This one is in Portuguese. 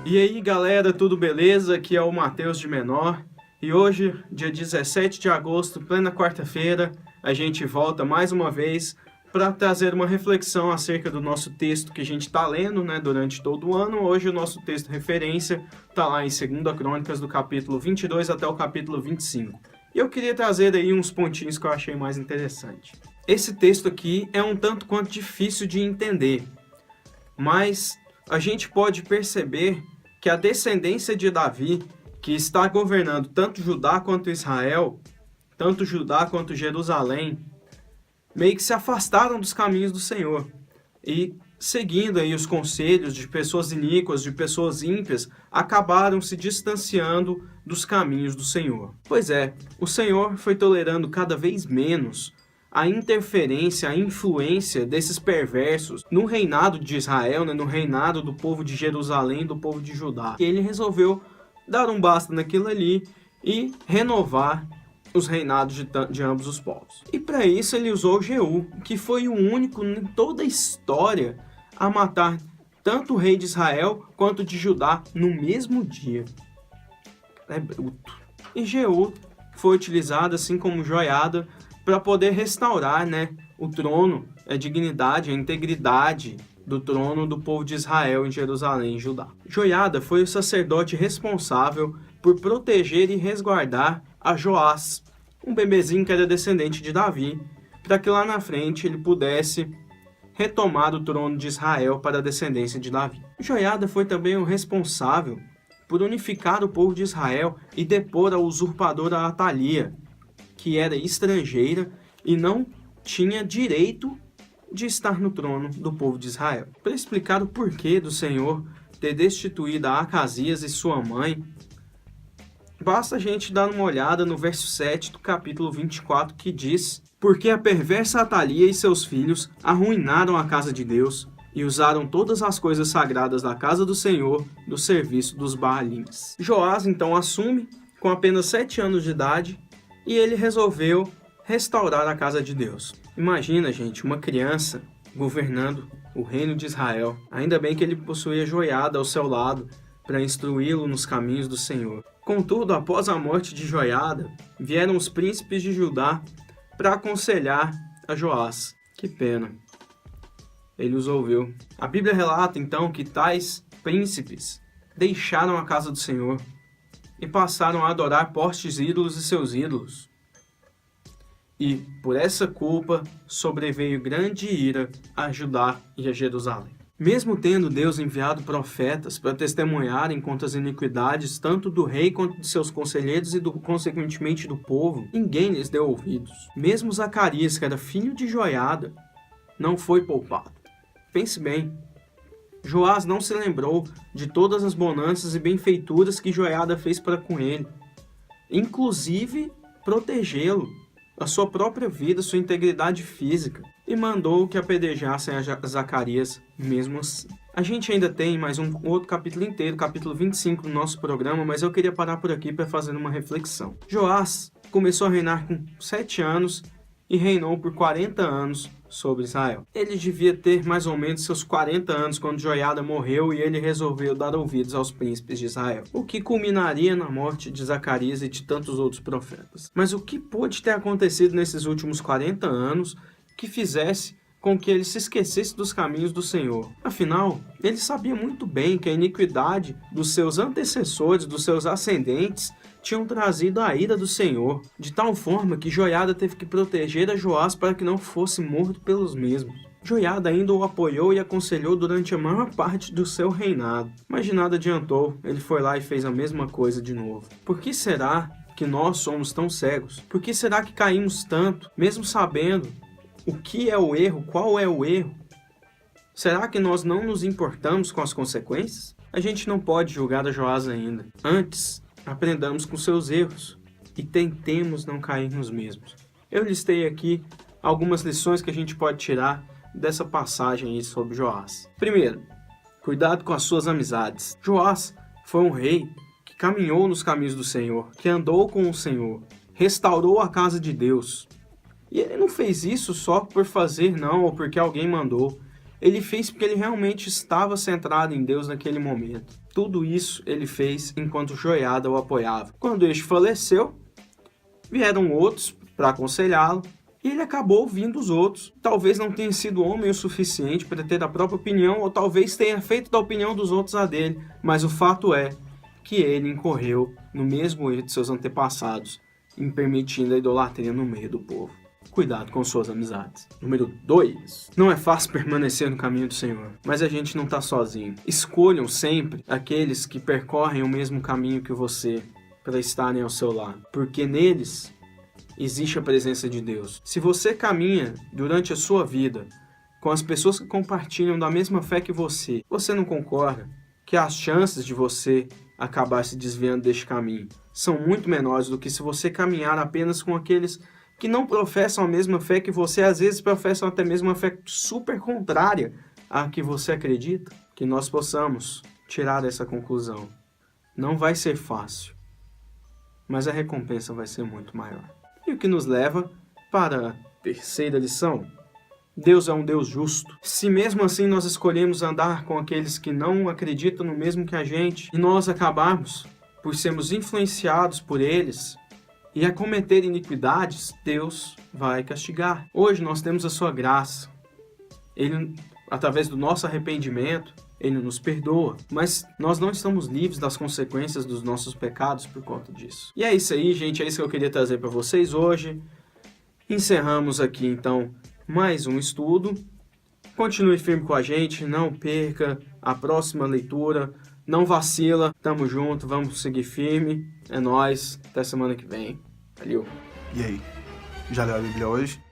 E aí galera, tudo beleza? Aqui é o Matheus de Menor e hoje, dia 17 de agosto, plena quarta-feira, a gente volta mais uma vez para trazer uma reflexão acerca do nosso texto que a gente está lendo, durante todo o ano. Hoje o nosso texto referência está lá em 2 Crônicas, do capítulo 22 até o capítulo 25. E eu queria trazer aí uns pontinhos que eu achei mais interessante. Esse texto aqui é um tanto quanto difícil de entender, mas a gente pode perceber que a descendência de Davi, que está governando tanto Judá quanto Israel, tanto Judá quanto Jerusalém, meio que se afastaram dos caminhos do Senhor e, seguindo aí os conselhos de pessoas iníquas, de pessoas ímpias, acabaram se distanciando dos caminhos do Senhor. Pois é, o Senhor foi tolerando cada vez menos a interferência, a influência desses perversos no reinado de Israel, no reinado do povo de Jerusalém, do povo de Judá. E ele resolveu dar um basta naquilo ali e renovar os reinados de ambos os povos. E para isso ele usou Jeú, que foi o único em toda a história a matar tanto o rei de Israel quanto de Judá no mesmo dia. É bruto. E Jeú foi utilizado assim como joiada para poder restaurar, o trono, a dignidade, a integridade do trono do povo de Israel em Jerusalém e Judá. Joiada foi o sacerdote responsável por proteger e resguardar a Joás, um bebezinho que era descendente de Davi, para que lá na frente ele pudesse retomar o trono de Israel para a descendência de Davi. Joiada foi também o responsável por unificar o povo de Israel e depor a usurpadora Atalia, que era estrangeira e não tinha direito de estar no trono do povo de Israel. Para explicar o porquê do Senhor ter destituído a Acasias e sua mãe, basta a gente dar uma olhada no verso 7 do capítulo 24, que diz: porque a perversa Atalia e seus filhos arruinaram a casa de Deus e usaram todas as coisas sagradas da casa do Senhor do serviço dos Baalins. Joás então assume com apenas 7 anos de idade e ele resolveu restaurar a casa de Deus. Imagina, gente, uma criança governando o reino de Israel. Ainda bem que ele possuía Joiada ao seu lado para instruí-lo nos caminhos do Senhor. Contudo, após a morte de Joiada, vieram os príncipes de Judá para aconselhar a Joás. Que pena. Ele os ouviu. A Bíblia relata então que tais príncipes deixaram a casa do Senhor e passaram a adorar postes ídolos e seus ídolos. E, por essa culpa, sobreveio grande ira a Judá e a Jerusalém. Mesmo tendo Deus enviado profetas para testemunharem contra as iniquidades tanto do rei quanto de seus conselheiros e, consequentemente, do povo, ninguém lhes deu ouvidos. Mesmo Zacarias, que era filho de Joiada, não foi poupado. Pense bem. Joás não se lembrou de todas as bonanças e benfeituras que Joiada fez para com ele, inclusive protegê-lo, a sua própria vida, sua integridade física, e mandou que apedrejassem a Zacarias mesmo assim. A gente ainda tem mais um outro capítulo inteiro, capítulo 25 do nosso programa, mas eu queria parar por aqui para fazer uma reflexão. Joás começou a reinar com 7 anos e reinou por 40 anos sobre Israel. Ele devia ter mais ou menos seus 40 anos quando Joiada morreu e ele resolveu dar ouvidos aos príncipes de Israel, o que culminaria na morte de Zacarias e de tantos outros profetas. Mas o que pôde ter acontecido nesses últimos 40 anos que fizesse com que ele se esquecesse dos caminhos do Senhor? Afinal, ele sabia muito bem que a iniquidade dos seus antecessores, dos seus ascendentes, tinham trazido a ira do Senhor, de tal forma que Joiada teve que proteger a Joás para que não fosse morto pelos mesmos. Joiada ainda o apoiou e aconselhou durante a maior parte do seu reinado. Mas de nada adiantou, ele foi lá e fez a mesma coisa de novo. Por que será que nós somos tão cegos? Por que será que caímos tanto, mesmo sabendo o que é o erro, qual é o erro? Será que nós não nos importamos com as consequências? A gente não pode julgar a Joás ainda. Antes, aprendamos com seus erros e tentemos não cair nos mesmos. Eu listei aqui algumas lições que a gente pode tirar dessa passagem aí sobre Joás. Primeiro, cuidado com as suas amizades. Joás foi um rei que caminhou nos caminhos do Senhor, que andou com o Senhor, restaurou a casa de Deus. E ele não fez isso só por fazer, não, ou porque alguém mandou. Ele fez porque ele realmente estava centrado em Deus naquele momento. Tudo isso ele fez enquanto Joiada o apoiava. Quando este faleceu, vieram outros para aconselhá-lo, e ele acabou ouvindo os outros. Talvez não tenha sido homem o suficiente para ter a própria opinião, ou talvez tenha feito da opinião dos outros a dele, mas o fato é que ele incorreu no mesmo erro de seus antepassados, em permitindo a idolatria no meio do povo. Cuidado com suas amizades. Número 2. Não é fácil permanecer no caminho do Senhor, mas a gente não está sozinho. Escolham sempre aqueles que percorrem o mesmo caminho que você para estarem ao seu lado, porque neles existe a presença de Deus. Se você caminha durante a sua vida com as pessoas que compartilham da mesma fé que você não concorda que as chances de você acabar se desviando deste caminho são muito menores do que se você caminhar apenas com aqueles que não professam a mesma fé que você, às vezes professam até mesmo uma fé super contrária à que você acredita. Que nós possamos tirar essa conclusão. Não vai ser fácil, mas a recompensa vai ser muito maior. E o que nos leva para a terceira lição. Deus é um Deus justo. Se mesmo assim nós escolhemos andar com aqueles que não acreditam no mesmo que a gente, e nós acabarmos por sermos influenciados por eles e a cometer iniquidades, Deus vai castigar. Hoje nós temos a sua graça. Ele, através do nosso arrependimento, Ele nos perdoa, mas nós não estamos livres das consequências dos nossos pecados por conta disso. E é isso aí, gente, é isso que eu queria trazer para vocês hoje. Encerramos aqui, então, mais um estudo. Continue firme com a gente, não perca a próxima leitura, não vacila, tamo junto, vamos seguir firme. É nóis, até semana que vem. Valeu! E aí, já leu a Bíblia hoje?